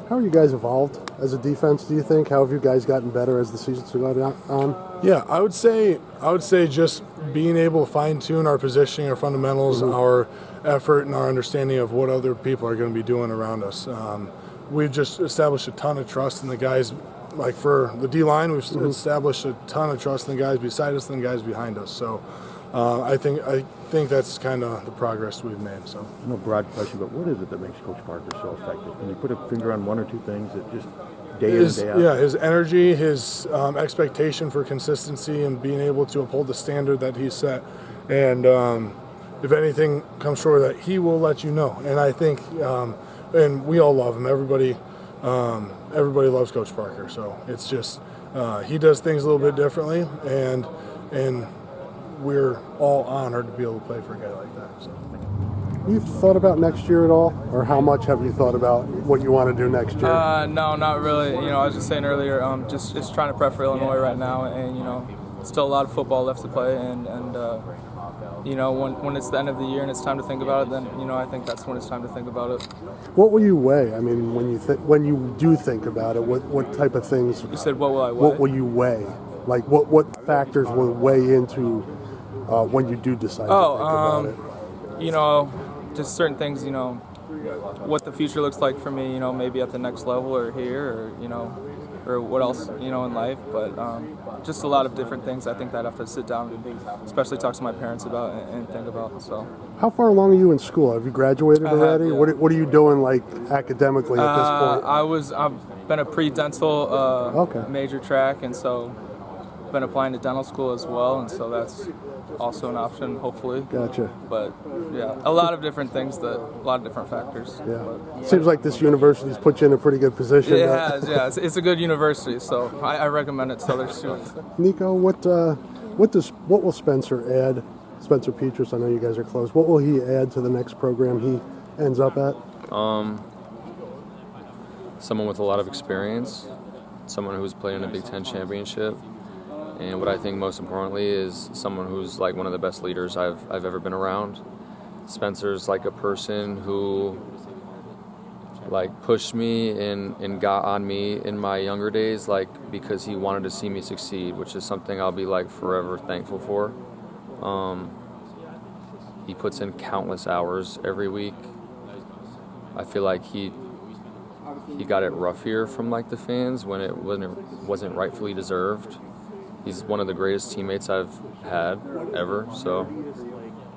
How are you guys evolved as a defense, do you think? How have you guys gotten better as the season's gone on? Yeah, I would say just being able to fine-tune our positioning, our fundamentals, our effort, and our understanding of what other people are going to be doing around us. We've just established a ton of trust in the guys. Like for the D-line, we've established a ton of trust in the guys beside us and the guys behind us. So I think that's kind of the progress we've made. So No broad question, but what is it that makes Coach Parker so effective? Can you put a finger on one or two things that just day in and day out? Yeah, his energy, his expectation for consistency, and being able to uphold the standard that he set. And if anything comes short of that, he will let you know. And I think, and we all love him. Everybody loves Coach Parker. So it's just he does things a little bit differently, and we're all honored to be able to play for a guy like that. So. You've thought about next year at all? Or how much have you thought about what you want to do next year? No, not really. I was just saying earlier, just trying to prep for Illinois right now, and still a lot of football left to play, and when it's the end of the year and it's time to think about it, then I think that's when it's time to think about it. What will you weigh? I mean, when you do think about it, what type of things? You said what will I weigh? What will you weigh? Like what factors will weigh into when you do decide to think about it? Just certain things, what the future looks like for me, maybe at the next level or here or what else, in life. But just a lot of different things I think that I have to sit down and especially talk to my parents about and think about. So, how far along are you in school? Have you graduated already? Yeah. What are you doing like academically at this point? I've been a pre-dental major track, and so been applying to dental school as well, and so that's also an option, hopefully. Gotcha. But yeah, a lot of different things, a lot of different factors. Yeah. But, Seems like this university's put you in a pretty good position. It has, yeah. It's a good university, so I recommend it to other students. Nico, what will Spencer add? Spencer Petras, I know you guys are close. What will he add to the next program he ends up at? Someone with a lot of experience, someone who's played in a Big Ten championship. And what I think most importantly is someone who's like one of the best leaders I've ever been around. Spencer's like a person who like pushed me and got on me in my younger days, like because he wanted to see me succeed, which is something I'll be like forever thankful for. He puts in countless hours every week. I feel like he got it rough here from like the fans when it wasn't rightfully deserved. He's one of the greatest teammates I've had ever, so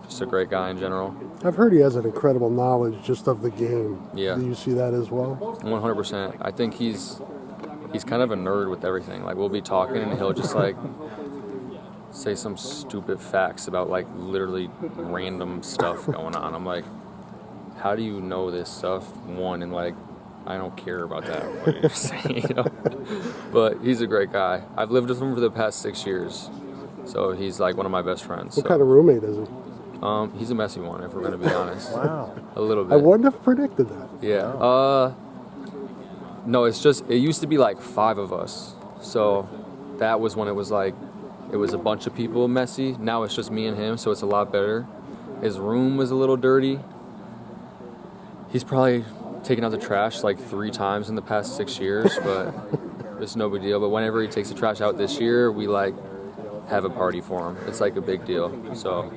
just a great guy in general. I've heard he has an incredible knowledge just of the game. Yeah. Do you see that as well? 100%. I think he's kind of a nerd with everything. Like we'll be talking and he'll just like say some stupid facts about like literally random stuff going on. I'm like, how do you know this stuff? One, and like I don't care about that, what you're saying, But he's a great guy. I've lived with him for the past 6 years, so he's like one of my best friends. What kind of roommate is he? He's a messy one, if we're going to be honest. Wow. A little bit. I wouldn't have predicted that. Yeah. Wow. No, it used to be like 5 of us. So that was when it was a bunch of people messy. Now it's just me and him, so it's a lot better. His room was a little dirty. He's probably taken out the trash like 3 times in the past 6 years, but it's no big deal. But whenever he takes the trash out this year, we like have a party for him. It's like a big deal. So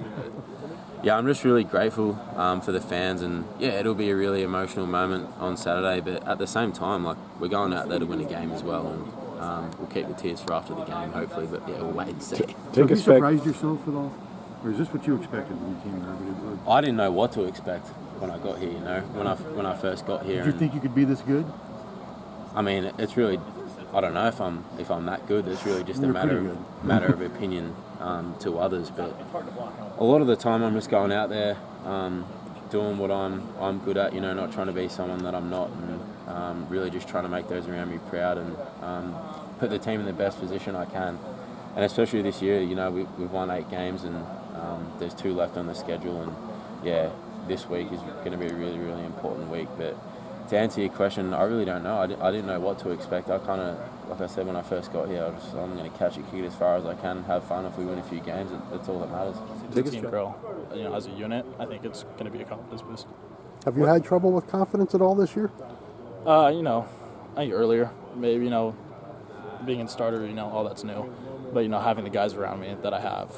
yeah, I'm just really grateful for the fans, and yeah, it'll be a really emotional moment on Saturday, but at the same time, like we're going out there to win a game as well, and we'll keep the tears for after the game, hopefully, but yeah, we'll wait and see. Have you surprised yourself at all? Or is this what you expected from the team? I didn't know what to expect when I got here, when I first got here. Did you think you could be this good? I mean, it's really, I don't know if I'm that good. It's really just a matter of opinion to others. But a lot of the time, I'm just going out there, doing what I'm good at. Not trying to be someone that I'm not, and really just trying to make those around me proud and put the team in the best position I can. And especially this year, we've won 8 games, and there's 2 left on the schedule, and yeah, this week is going to be a really, really important week. But to answer your question, I really don't know. I didn't know what to expect. I kind of, like I said when I first got here, I'm going to catch it, kick it as far as I can, have fun. If we win a few games, that's all that matters. As a team grow, as a unit, I think it's going to be a confidence boost. Have you had trouble with confidence at all this year? I think earlier, maybe, being a starter, all that's new. But, having the guys around me that I have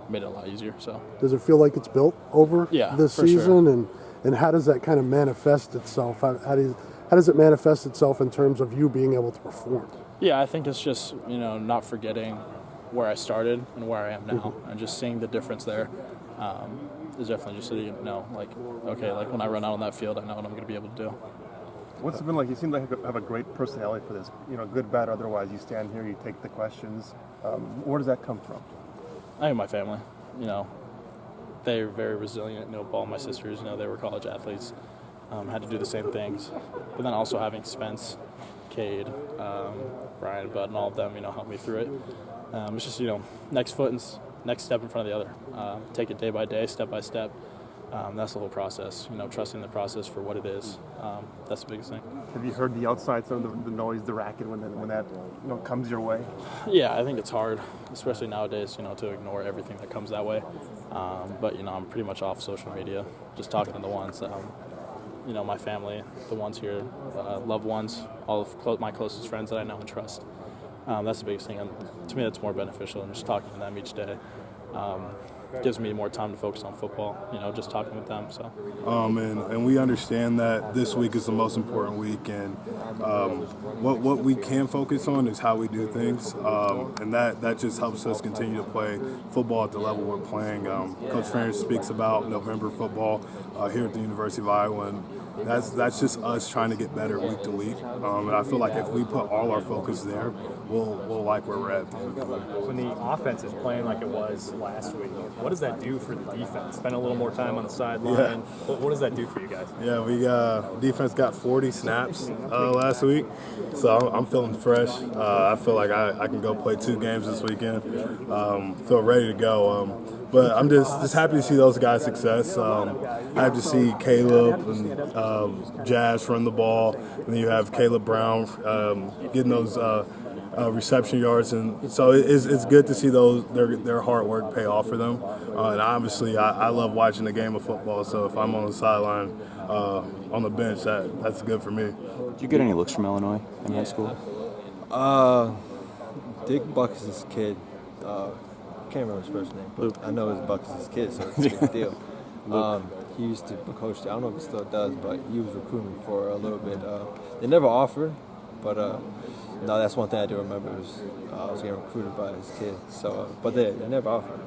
made it a lot easier. So Does it feel like it's built over Yeah, this for season? And how does that kind of manifest itself? How does it manifest itself in terms of you being able to perform? Yeah, I think it's just, not forgetting where I started and where I am now, and just seeing the difference there is definitely just so you know, okay, when I run out on that field, I know what I'm going to be able to do. What's it been like? You seem like you have a great personality for this. Good, bad, otherwise. You stand here, you take the questions. Where does that come from? I think my family, they're very resilient. All my sisters, they were college athletes, had to do the same things. But then also having Spence, Cade, Brian, Bud, and all of them, help me through it. It's just, next step in front of the other. Take it day by day, step by step. That's the whole process, trusting the process for what it is. That's the biggest thing. Have you heard the outside, some of the noise, the racket when that comes your way? Yeah, I think it's hard, especially nowadays, to ignore everything that comes that way. But, I'm pretty much off social media, just talking to the ones, my family, the ones here, loved ones, all of my closest friends that I know and trust. That's the biggest thing, and to me that's more beneficial than just talking to them each day. Gives me more time to focus on football, just talking with them. So, and we understand that this week is the most important week, and what we can focus on is how we do things, and that just helps us continue to play football at the level we're playing. Coach Ferentz speaks about November football here at the University of Iowa, and that's just us trying to get better week to week. And I feel like if we put all our focus there, we'll like where we're at. When the offense is playing like it was last week, what does that do for the defense? Spend a little more time on the sideline. Yeah. What does that do for you guys? Yeah, we defense got 40 snaps last week, so I'm feeling fresh. I feel like I can go play 2 games this weekend. Feel ready to go. But I'm just happy to see those guys' success. I have to see Caleb and Jazz run the ball, and then you have Caleb Brown getting those reception yards, and so it's good to see their hard work pay off for them. And obviously, I love watching the game of football. So if I'm on the sideline, on the bench, that's good for me. Did you get any looks from Illinois in high school? Dick Buckus' kid. I can't remember his first name, but I know it's Buckus' kid, so it's a big deal. He used to coach. I don't know if he still does, but he was recruiting me for a little bit. They never offered, but no, that's one thing I do remember was I was getting recruited by his kid. So, but they never offered.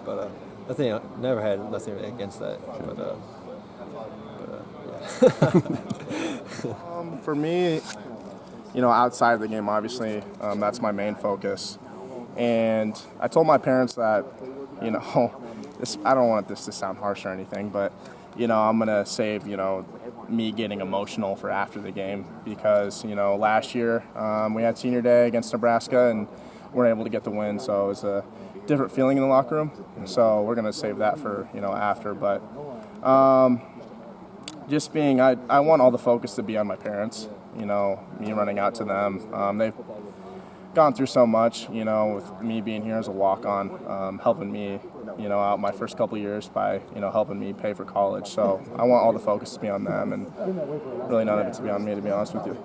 But nothing. I never had nothing against that. But yeah. For me, outside of the game, obviously, that's my main focus. And I told my parents that, I don't want this to sound harsh or anything, but, I'm going to save, me getting emotional for after the game because, last year we had senior day against Nebraska and we weren't able to get the win. So it was a different feeling in the locker room. So we're going to save that for, after. But just being, I want all the focus to be on my parents, me running out to them. They've gone through so much, with me being here as a walk-on, helping me, out my first couple of years by, helping me pay for college. So I want all the focus to be on them and really none of it to be on me, to be honest with you.